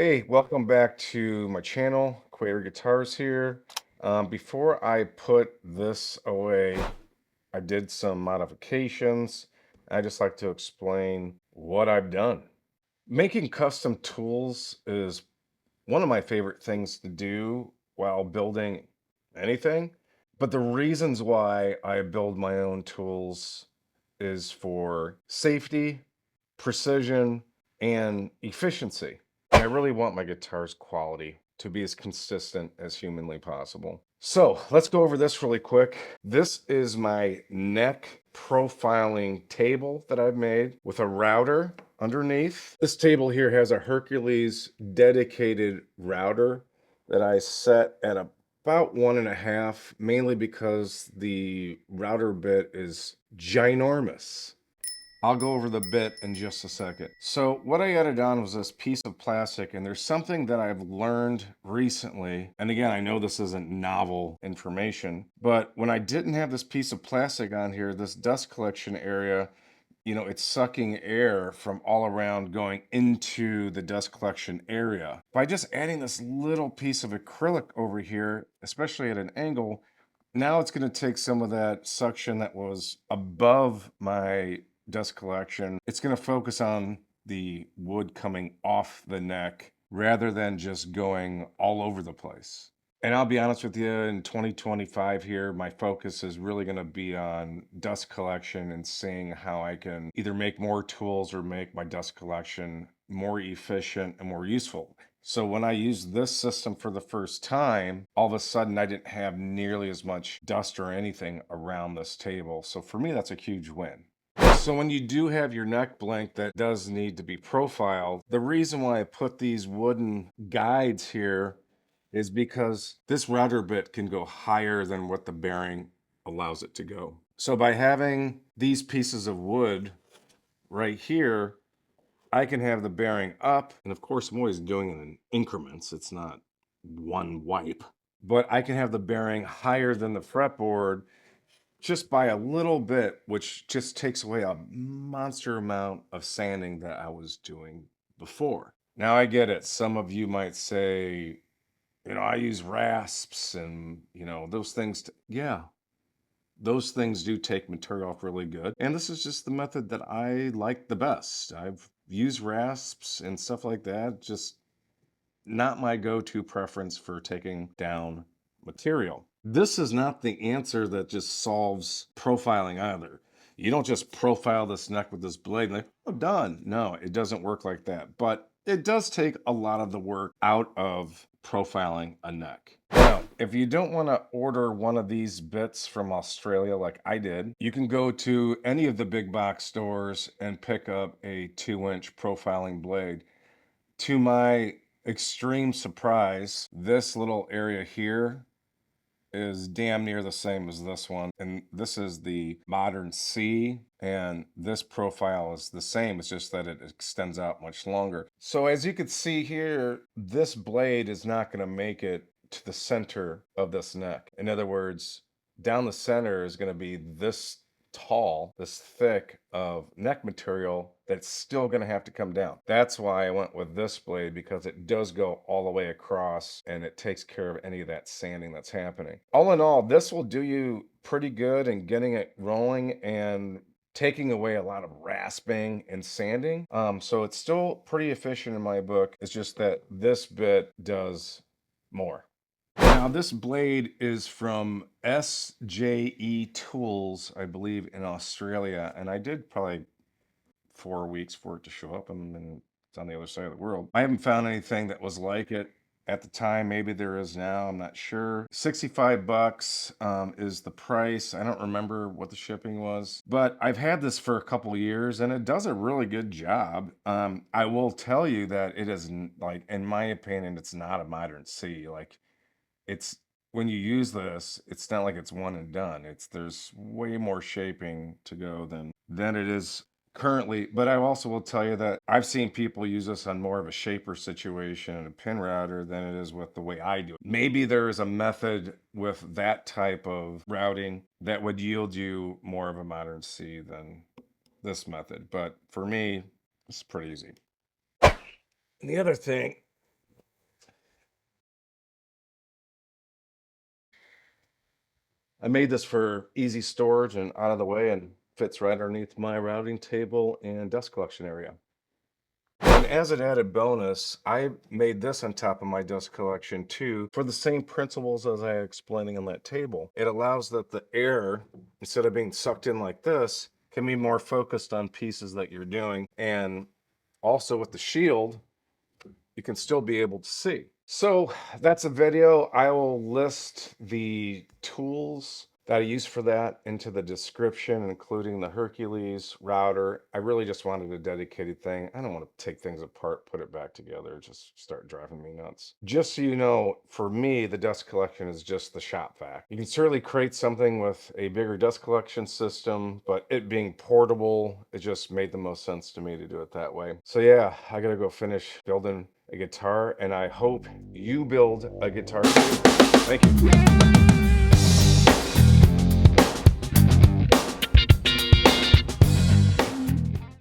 Hey, welcome back to my channel, Quater Guitars here. Before I put this away, I did some modifications. I just like to explain what I've done. Making custom tools is one of my favorite things to do while building anything. But the reasons why I build my own tools is for safety, precision, and efficiency. I really want my guitar's quality to be as consistent as humanly possible. So let's go over this really quick. This is my neck profiling table that I've made with a router underneath. This table here has a Hercules dedicated router that I set at about 1.5, mainly because the router bit is ginormous. I'll go over the bit in just a second. So what I added on was this piece of plastic, and there's something that I've learned recently. And again, I know this isn't novel information, but when I didn't have this piece of plastic on here, this dust collection area, it's sucking air from all around going into the dust collection area. By just adding this little piece of acrylic over here, especially at an angle, now it's going to take some of that suction that was above my dust collection. It's going to focus on the wood coming off the neck rather than just going all over the place. And I'll be honest with you, in 2025 here, my focus is really going to be on dust collection and seeing how I can either make more tools or make my dust collection more efficient and more useful. So when I used this system for the first time, all of a sudden I didn't have nearly as much dust or anything around this table. So for me, that's a huge win. So when you do have your neck blank that does need to be profiled, the reason why I put these wooden guides here is because this router bit can go higher than what the bearing allows it to go. So by having these pieces of wood right here, I can have the bearing up, and of course I'm always doing it in increments, it's not one wipe, but I can have the bearing higher than the fretboard just by a little bit, which just takes away a monster amount of sanding that I was doing before. Now I get it, some of you might say, I use rasps and, those things. Yeah, those things do take material off really good. And this is just the method that I like the best. I've used rasps and stuff like that, just not my go-to preference for taking down material. This is not the answer that just solves profiling either. You don't just profile this neck with this blade and like, oh, done. No, it doesn't work like that. But it does take a lot of the work out of profiling a neck. Now, if you don't want to order one of these bits from Australia like I did, you can go to any of the big box stores and pick up a 2-inch profiling blade. To my extreme surprise, this little area here is damn near the same as this one. And this is the modern C, and this profile is the same. It's just that it extends out much longer. So as you can see here, this blade is not going to make it to the center of this neck. In other words, down the center is going to be this tall, this thick of neck material that's still going to have to come down. That's why I went with this blade, because it does go all the way across and it takes care of any of that sanding that's happening. All in all, this will do you pretty good in getting it rolling and taking away a lot of rasping and sanding. So it's still pretty efficient in my book. It's just that this bit does more. Now, this blade is from SJE Tools, I believe, in Australia, and I did probably 4 weeks for it to show up, and then it's on the other side of the world. I haven't found anything that was like it at the time. Maybe there is now, I'm not sure. 65 bucks is the price. I don't remember what the shipping was, but I've had this for a couple years and it does a really good job. I will tell you that it is, like, in my opinion, it's not a modern C. Like, it's, when you use this, it's not like it's one and done. There's way more shaping to go than it is currently. But I also will tell you that I've seen people use this on more of a shaper situation and a pin router than it is with the way I do it. Maybe there is a method with that type of routing that would yield you more of a modern C than this method. But for me, it's pretty easy. And the other thing I made this for easy storage and out of the way, and fits right underneath my routing table and desk collection area. And as an added bonus, I made this on top of my dust collection too, for the same principles as I explaining on that table. It allows that the air, instead of being sucked in like this, can be more focused on pieces that you're doing. And also with the shield, you can still be able to see. So that's a video. I will list the tools that I use for that into the description, including the Hercules router. I really just wanted a dedicated thing. I don't want to take things apart, put it back together, just start driving me nuts. Just so you know, for me, the dust collection is just the shop vac. You can certainly create something with a bigger dust collection system, but it being portable, it just made the most sense to me to do it that way. So yeah, I gotta go finish building a guitar, and I hope you build a guitar too. Thank you.